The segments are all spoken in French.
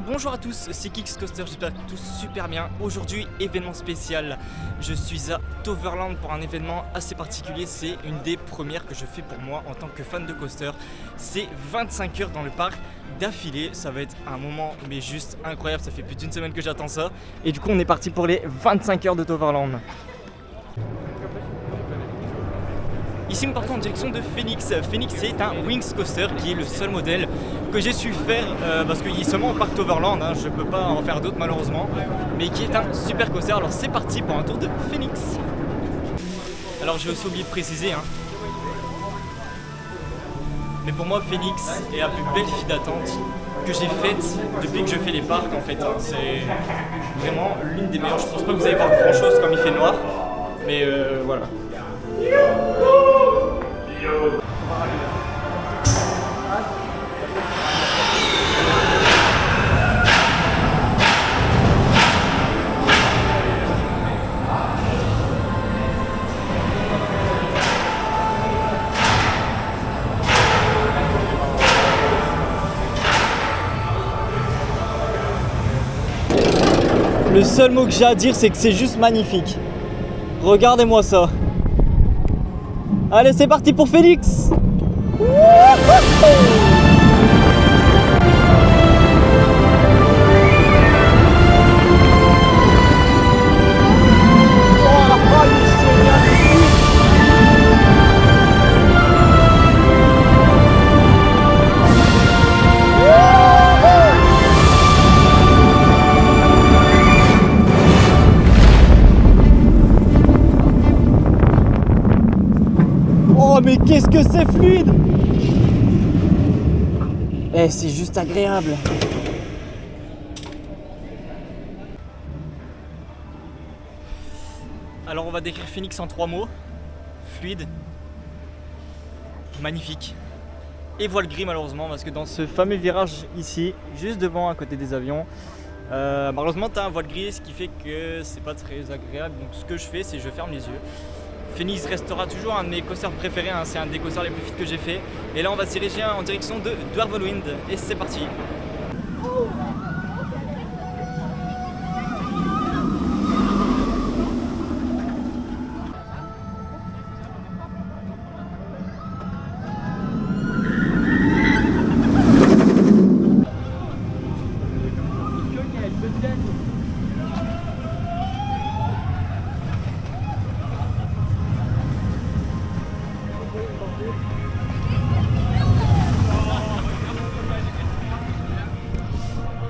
Bonjour à tous, c'est Kix Coaster, j'espère que tous super bien. Aujourd'hui, événement spécial, je suis à Toverland pour un événement assez particulier. C'est une des premières que je fais pour moi en tant que fan de coaster. C'est 25 heures dans le parc d'affilée, ça va être un moment mais juste incroyable. Ça fait plus d'une semaine que j'attends ça. Et du coup on est parti pour les 25 heures de Toverland. Ici nous partons en direction de Phoenix. Phoenix c'est un Wings Coaster qui est le seul modèle que j'ai su faire parce qu'il est seulement au parc Toverland, hein, je peux pas en faire d'autres malheureusement, mais qui est un super coaster. Alors c'est parti pour un tour de Phoenix. Alors j'ai aussi oublié de préciser, hein, mais pour moi Phoenix est la plus belle file d'attente que j'ai faite depuis que je fais les parcs en fait. C'est vraiment l'une des meilleures. Je pense pas que vous allez voir grand chose comme il fait noir, mais voilà. Le seul mot que j'ai à dire, c'est que c'est juste magnifique. Regardez-moi ça. Allez, c'est parti pour Phoenix. Oh mais qu'est-ce que c'est fluide! Eh, c'est juste agréable. Alors on va décrire Phoenix en 3 mots. Fluide, magnifique et voile gris malheureusement, parce que dans ce fameux virage ici, juste devant à côté des avions, malheureusement tu as un voile gris, ce qui fait que c'est pas très agréable. Donc ce que je fais, c'est que je ferme les yeux. Phoenix restera toujours un de mes coasters préférés, hein. C'est un des coasters les plus fit que j'ai fait. Et là on va se diriger en direction de Dwarvelwind et c'est parti.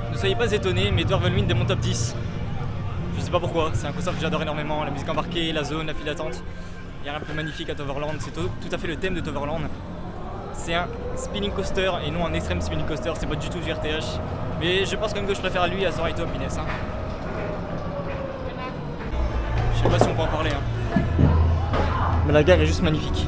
Ne soyez pas étonnés, mais Dwarvelwind est mon top 10. Je sais pas pourquoi, c'est un coaster que j'adore énormément. La musique embarquée, la zone, la file d'attente. Il y a rien de plus magnifique à Toverland, c'est tout à fait le thème de Toverland. C'est un spinning coaster et non un extreme spinning coaster, c'est pas du tout du RTH. Mais je pense quand même que je préfère à lui à Sorrento Happiness. Hein. Je sais pas si on peut en parler. Hein. Mais la gare est juste magnifique.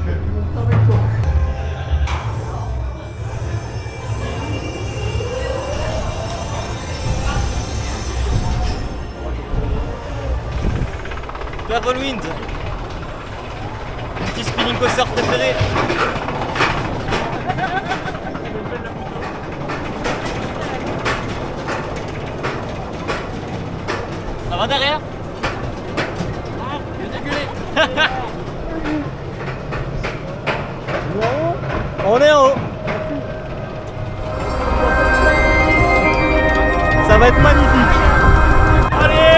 Dwarvelwind, mon petit spinning coaster préféré. Ça va derrière? On est en haut. Ça va être magnifique. Allez!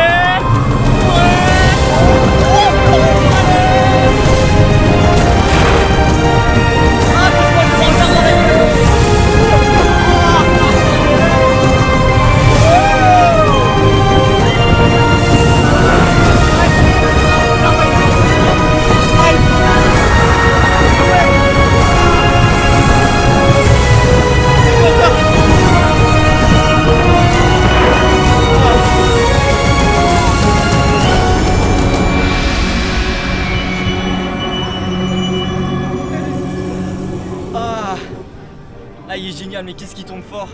Ah, il est génial, mais qu'est-ce qui tombe fort!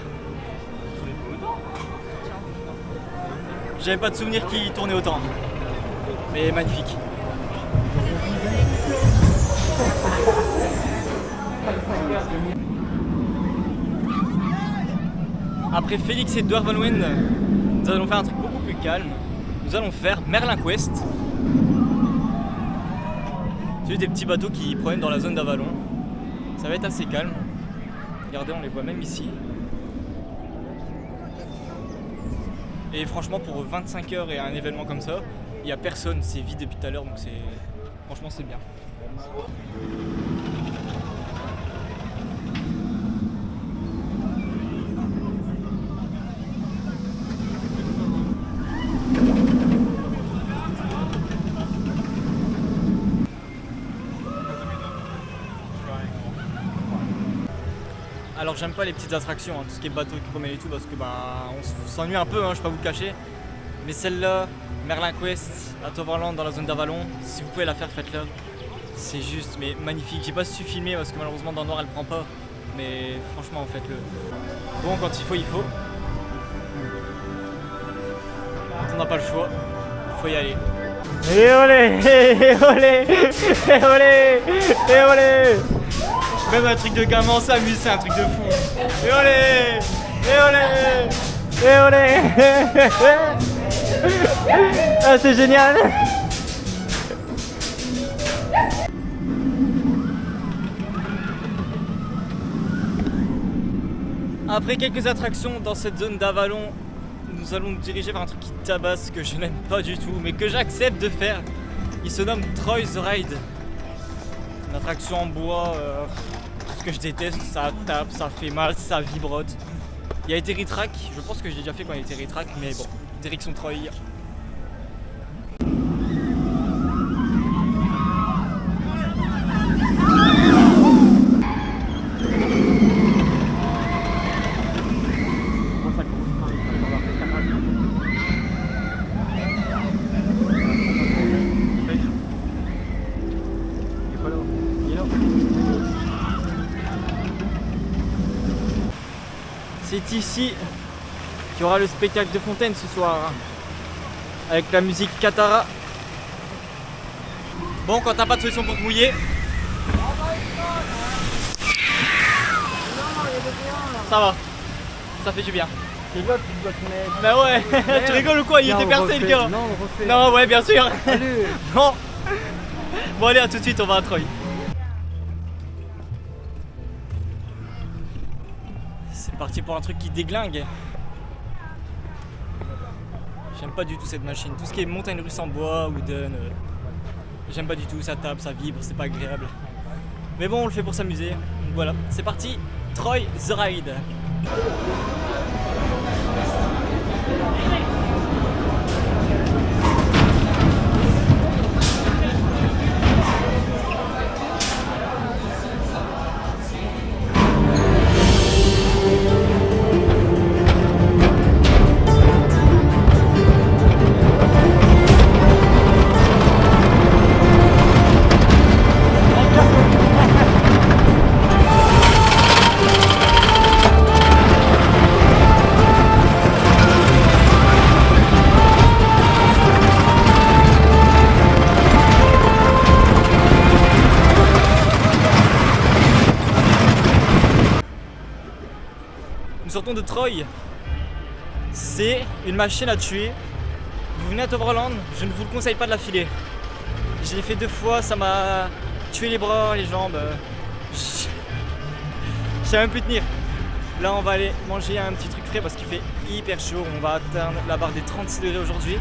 J'avais pas de souvenir qu'il tournait autant, mais magnifique. Après Felix et Dwarvenwind, nous allons faire un truc beaucoup plus calme. Nous allons faire Merlin Quest. C'est juste des petits bateaux qui promènent dans la zone d'Avalon. Ça va être assez calme. Regardez, on les voit même ici. Et franchement, pour 25 heures et un événement comme ça, il n'y a personne, c'est vide depuis tout à l'heure, donc franchement c'est bien. Alors j'aime pas les petites attractions, tout ce qui est bateau qui promène et tout, parce que on s'ennuie un peu, je vais pas vous le cacher. Mais celle-là, Merlin Quest à Toverland dans la zone d'Avalon, si vous pouvez la faire, faites-la. C'est juste magnifique. J'ai pas su filmer parce que malheureusement dans le noir elle prend pas. Mais franchement faites-le. Bon, quand il faut, il faut. Quand on n'a pas le choix, il faut y aller. Et olé, et olé, et olé, et olé. Même un truc de gamin, on s'amuse, c'est un truc de fou. Et olé, et olé, et olé. Ah, c'est génial. Après quelques attractions dans cette zone d'Avalon, nous allons nous diriger vers un truc qui tabasse, que je n'aime pas du tout, mais que j'accepte de faire. Il se nomme Troy's Ride. Une attraction en bois, tout ce que je déteste, ça tape, ça fait mal, ça vibrote. Il y a été Ritrac, je pense que j'ai déjà fait quand il y a été Ritrac, mais bon, direction Troy. C'est ici qu'il y aura le spectacle de fontaine ce soir, avec la musique Katara. Bon, quand t'as pas de solution pour te mouiller, ça va, ça fait du bien. C'est là que tu dois te mettre. Bah ouais, tu rigoles ou quoi? Il était percé le gars. Non, on refait. Non, ouais, bien sûr. Allez. Non. Bon, allez, à tout de suite, on va à Troy. C'est parti pour un truc qui déglingue. J'aime pas du tout cette machine. Tout ce qui est montagne russe en bois, wooden, j'aime pas du tout. Ça tape, ça vibre, c'est pas agréable. Mais bon, on le fait pour s'amuser. Donc voilà, c'est parti. Troy the Ride. Nous sortons de Troy. C'est une machine à tuer. Vous venez à Toverland, je ne vous le conseille pas de la filer. Je l'ai fait 2 fois, ça m'a tué les bras, les jambes. Je sais même plus tenir. Là, on va aller manger un petit truc frais parce qu'il fait hyper chaud. On va atteindre la barre des 36 degrés aujourd'hui.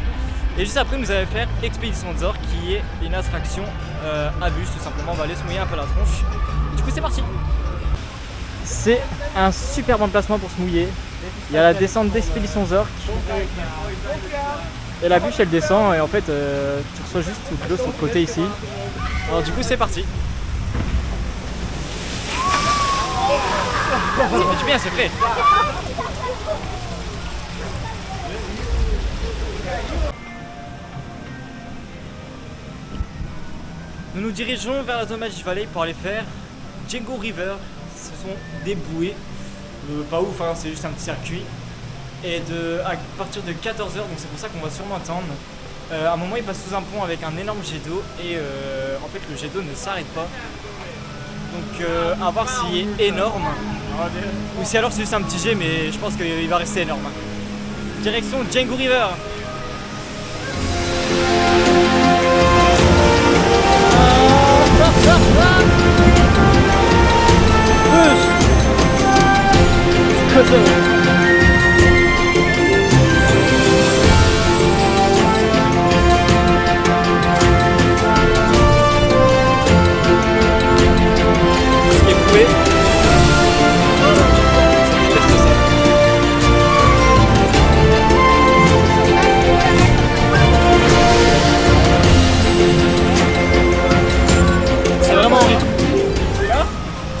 Et juste après, nous allons faire Expédition Zor, qui est une attraction à bus, tout simplement. On va aller se mouiller un peu la tronche. Du coup, c'est parti. C'est un super emplacement pour se mouiller. Il y a la descente d'Expédition Zork. Et la bûche elle descend et en fait tu reçois juste de l'eau sur le côté ici. Alors du coup c'est parti. Ça fait du bien, c'est frais. Nous nous dirigeons vers la zone Magic Valley pour aller faire Django River. Ce sont des bouées, pas ouf, hein, c'est juste un petit circuit. Et à partir de 14h, donc c'est pour ça qu'on va sûrement attendre. À un moment, il passe sous un pont avec un énorme jet d'eau et en fait, le jet d'eau ne s'arrête pas. Donc, à voir s'il est énorme. Ou si alors c'est juste un petit jet, mais je pense qu'il va rester énorme. Direction Django River.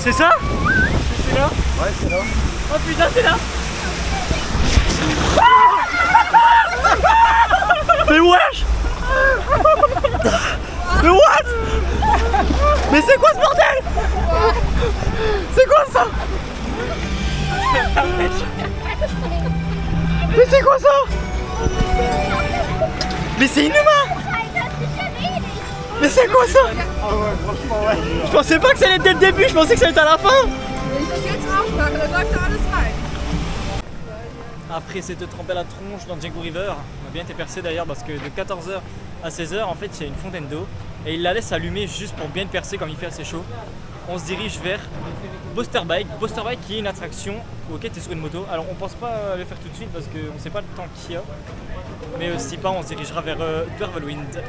C'est ça? C'est là? Ouais, c'est là. Oh putain, c'est là! Mais wesh! Mais what? Mais c'est quoi ce bordel? C'est quoi ça? Mais c'est quoi ça? Mais c'est inhumain! Mais c'est quoi ça? Ah ouais, franchement, ouais. Je pensais pas que ça allait être dès le début, je pensais que ça allait être à la fin! Après s'être trempé la tronche dans Django River, on a bien été percé d'ailleurs parce que de 14h à 16h en fait il y a une fontaine d'eau et il la laisse allumer juste pour bien percer comme il fait assez chaud. On se dirige vers Boster Bike qui est une attraction auquel tu es sur une moto. Alors on pense pas le faire tout de suite parce qu'on ne sait pas le temps qu'il y a, mais si pas on se dirigera vers Dwervelwind.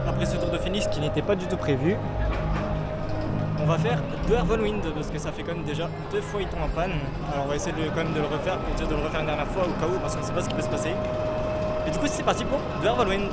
Après ce tour de finish qui n'était pas du tout prévu, on va faire Dwervelwind parce que ça fait quand même déjà 2 fois il tombe en panne. Alors on va essayer quand même de le refaire pour dire de le refaire une dernière fois au cas où parce qu'on ne sait pas ce qui peut se passer. Et du coup c'est parti pour Dwervelwind.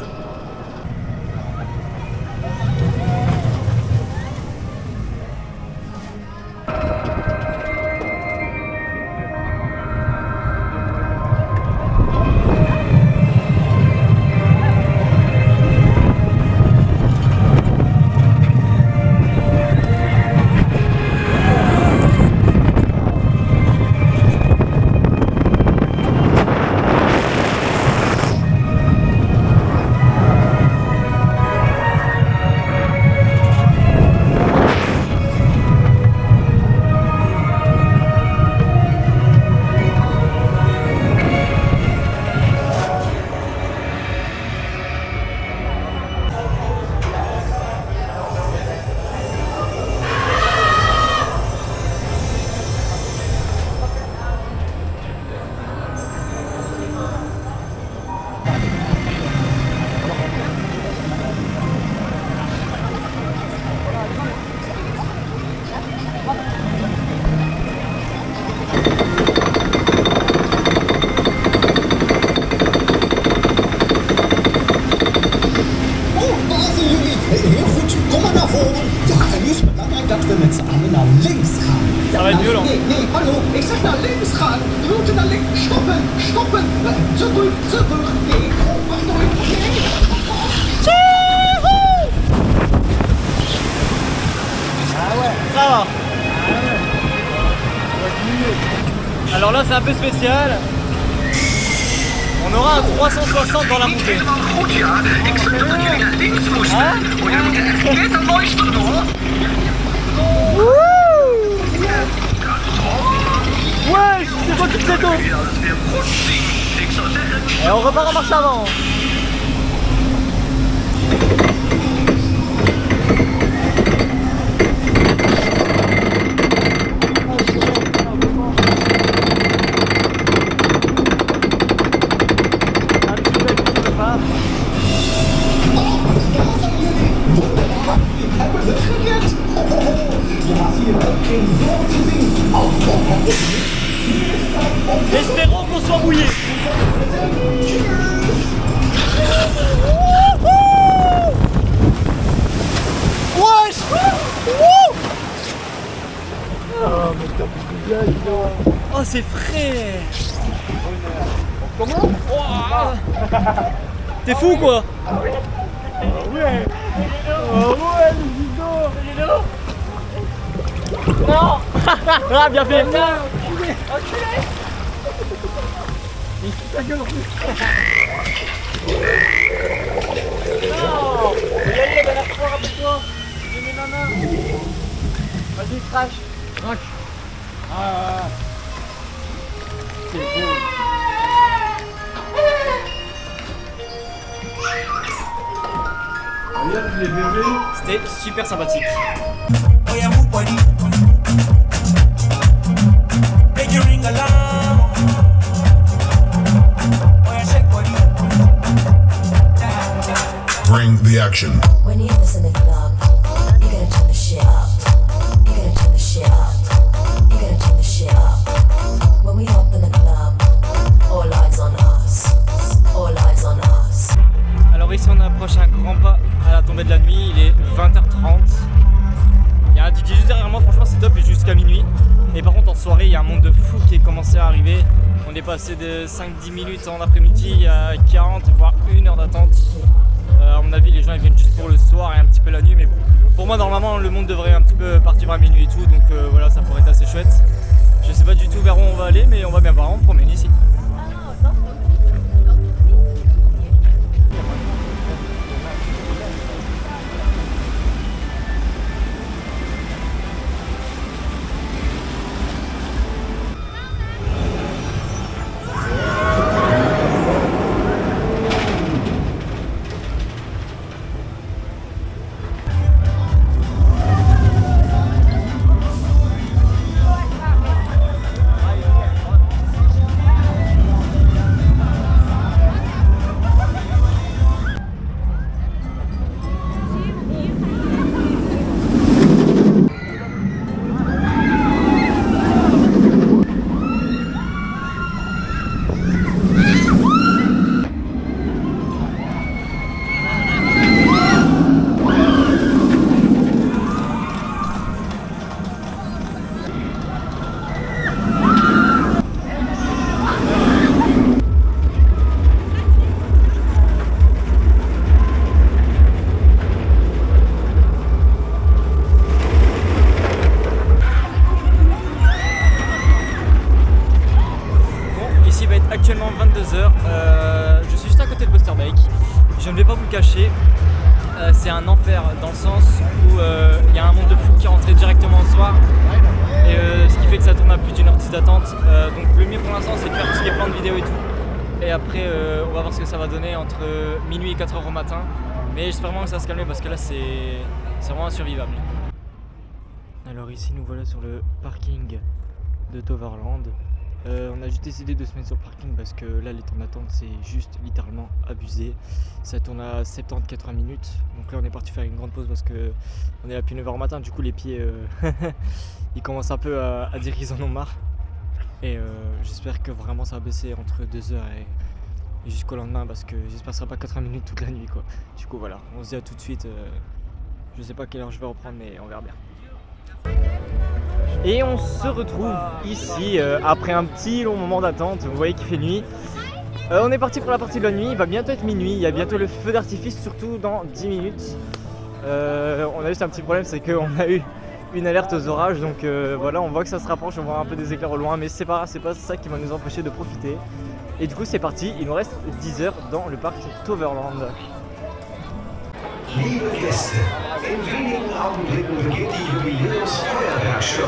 Ça va être violent. Nee, hallo, ik zeg naar links gaan. Route naar links. Stoppen, stoppen. Terug, terug. Nee, wacht nog even. ça va. Alors là c'est un peu spécial. On aura un 360 dans la montée. Ouais, c'est quoi toute cette eau? Et on repart en marche avant. Espérons qu'on soit mouillé. Wesh. Oh c'est frais. Comment? T'es fou quoi? Ouais. Oh ouais, le judo. Non. Ah bien fait. Enculé. Mais qui ta gueule en plus. Non. Yannick, elle a l'air fort avec toi. J'ai mis ma main. Vas-y, crash. Crash. Ah. C'est beau. C'était super sympathique. Bring the action. When you listen to the club, you gotta turn the shit up. You gotta turn the shit up. You gotta turn the shit up. When we hop in the club, all eyes on us. All eyes on us. Alors ici on approche un grand pas à la tombée de la nuit, il est 20h30. Il y a un DJ juste derrière moi, franchement c'est top jusqu'à minuit. Et par contre en soirée il y a un monde de fou qui est commencé à arriver. On est passé de 5-10 minutes en après-midi à 40 voire 1 heure d'attente. À mon avis les gens ils viennent juste pour le soir et un petit peu la nuit, mais pour moi normalement le monde devrait un petit peu partir à minuit et tout, donc voilà, ça pourrait être assez chouette. Je sais pas du tout vers où on va aller, mais on va bien voir, on promène ici. Actuellement 22h, je suis juste à côté de Buster Bike. Je ne vais pas vous le cacher, c'est un enfer dans le sens où il y a un monde de fou qui est rentré directement au soir, et ce qui fait que ça tourne à plus d'une heure 10 d'attente. Donc le mieux pour l'instant c'est de faire tout ce qui est plan de vidéo et tout, et après on va voir ce que ça va donner entre minuit et 4h au matin, mais j'espère vraiment que ça va se calmer parce que là c'est vraiment insurvivable. Alors ici nous voilà sur le parking de Toverland. On a juste décidé de se mettre sur le parking parce que là les temps d'attente c'est juste littéralement abusé. Ça tourne à 70-80 minutes. Donc là on est parti faire une grande pause parce que on est là depuis 9h au matin. Du coup les pieds ils commencent un peu à dire qu'ils en ont marre. Et j'espère que vraiment ça va baisser entre 2h et jusqu'au lendemain parce que j'espère que ce sera pas 80 minutes toute la nuit quoi. Du coup voilà, on se dit à tout de suite. Je sais pas quelle heure je vais reprendre mais on verra bien. Et on se retrouve ici après un petit long moment d'attente. Vous voyez qu'il fait nuit. On est parti pour la partie de la nuit, il va bientôt être minuit. Il y a bientôt le feu d'artifice, surtout dans 10 minutes. On a juste un petit problème, c'est qu'on a eu une alerte aux orages, donc voilà, on voit que ça se rapproche, on voit un peu des éclairs au loin, mais c'est pas ça qui va nous empêcher de profiter. Et du coup c'est parti, il nous reste 10 heures dans le parc Toverland. Liebe Gäste, in wenigen Augenblicken beginnt die Jubiläumsfeuerwerkshow.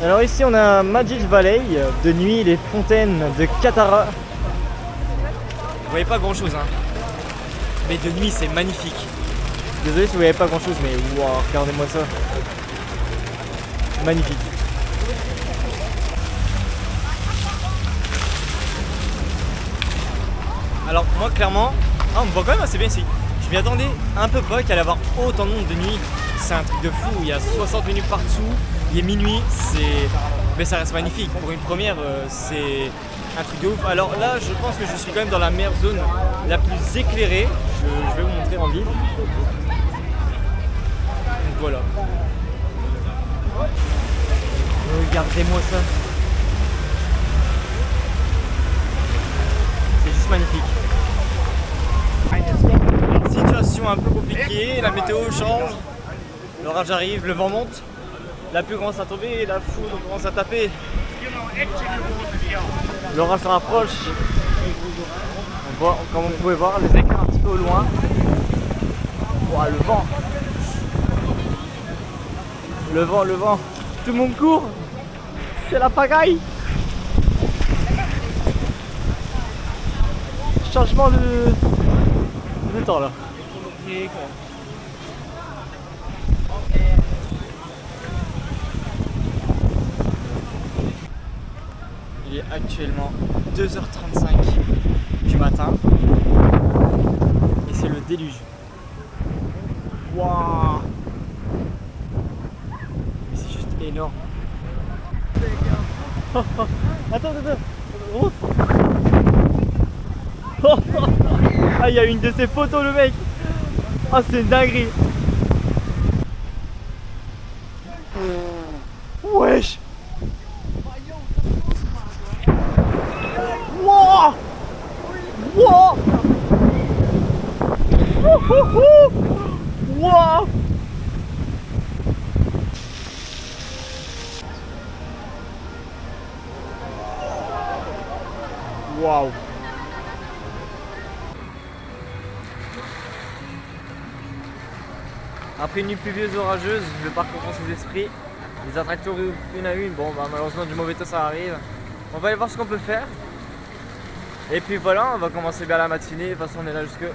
Alors ici on a Magic Valley, de nuit les fontaines de Katara. Vous voyez pas grand chose hein, mais de nuit c'est magnifique. Désolé si vous voyez pas grand chose mais wow, regardez-moi ça. Magnifique. Alors moi clairement, on me voit quand même assez bien ici. Je m'y attendais un peu pas qu'il allait avoir autant de monde de nuit. C'est un truc de fou, il y a 60 minutes partout. Il est minuit, mais ça reste magnifique. Pour une première, c'est un truc de ouf. Alors là, je pense que je suis quand même dans la meilleure zone, la plus éclairée. Je vais vous montrer en ville. Donc voilà. Regardez-moi ça. C'est juste magnifique. Situation un peu compliquée, la météo change, l'orage arrive, le vent monte. La pluie commence à tomber, la foudre commence à taper. L'orage se rapproche. On voit, comme vous pouvez voir, les éclairs un petit peu au loin. Wow, le vent. Le vent. Tout le monde court. C'est la pagaille. Changement de temps là. Il est actuellement 2h35 du matin et c'est le déluge. Waouh! C'est juste énorme. Attends. Oh. Ah, il y a une de ses photos le mec. Ah, c'est une dinguerie. Wesh. Wow. Wow. Wow. Wow. Après une nuit pluvieuse orageuse, le parc reprend ses esprits. Les attractions réouvrent une à une. Bon, bah, malheureusement, du mauvais temps, ça arrive. On va aller voir ce qu'on peut faire. Et puis voilà, on va commencer bien la matinée. De toute façon, on est là jusque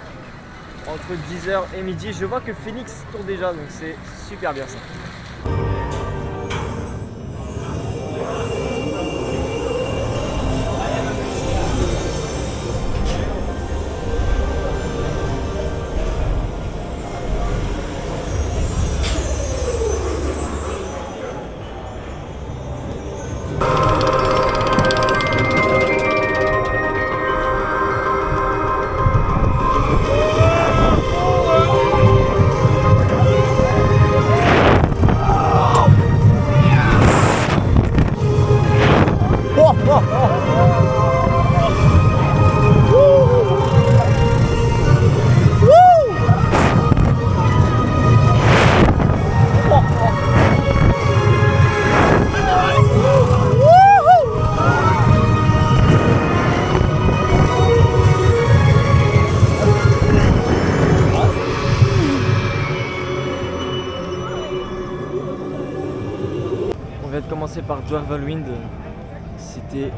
entre 10h et midi. Je vois que Phoenix tourne déjà, donc c'est super bien ça. vient de commencer par Dwervelwind. C'était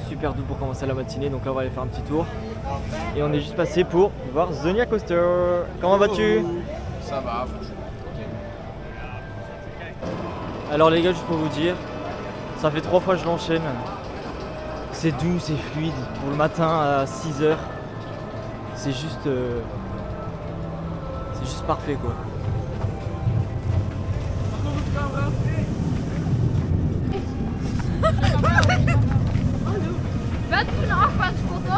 super doux pour commencer la matinée, donc là on va aller faire un petit tour. Et on est juste passé pour voir Zonia Coaster. Comment vas-tu? Ça va, Alors les gars, juste pour vous dire, ça fait 3 fois que je l'enchaîne. C'est doux, c'est fluide. Pour le matin à 6h, c'est juste parfait quoi. Wat voor een afwaarsfoto?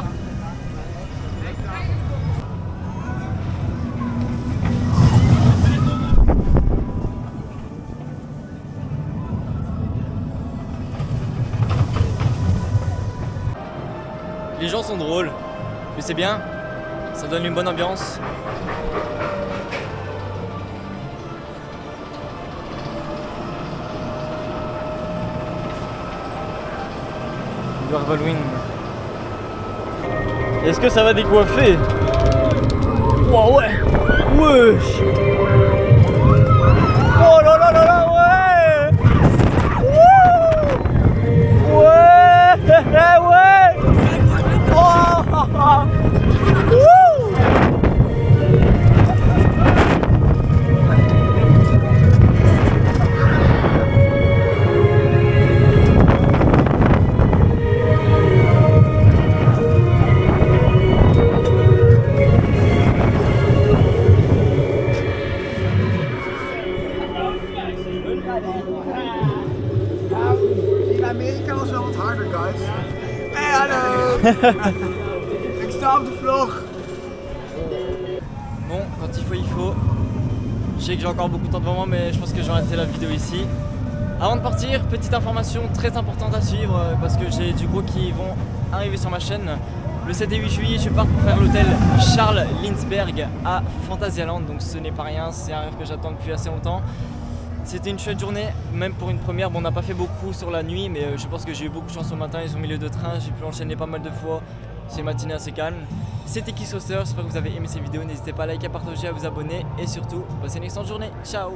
Les gens sont drôles, mais c'est bien, ça donne une bonne ambiance. Dwervelwind. Est-ce que ça va décoiffer? Wow, ouais. Wesh. Oh là là là là, ouais. Wouh. Ouais, ouais. Oh. Wouh. In Amerika was wel wat harder, guys. Hey, hallo! Ik sta op de vlog. Bon, quand il faut. Je sais que j'ai encore beaucoup de temps devant moi, mais je pense que je vais arrêter la vidéo ici. Avant de partir, petite information très importante à suivre parce que j'ai du gros qui vont arriver sur ma chaîne. Le 7 et 8 juillet, je pars pour faire l'hôtel Charles Lindbergh à Phantasialand, donc ce n'est pas rien, c'est un rêve que j'attends depuis assez longtemps. C'était une chouette journée, même pour une première. Bon, on n'a pas fait beaucoup sur la nuit, mais je pense que j'ai eu beaucoup de chance au matin. Ils ont mis le de train, j'ai pu enchaîner pas mal de fois. C'est une matinée assez calme. C'était Kiss Coaster, j'espère que vous avez aimé cette vidéo. N'hésitez pas à liker, à partager, à vous abonner et surtout, passez une excellente journée. Ciao!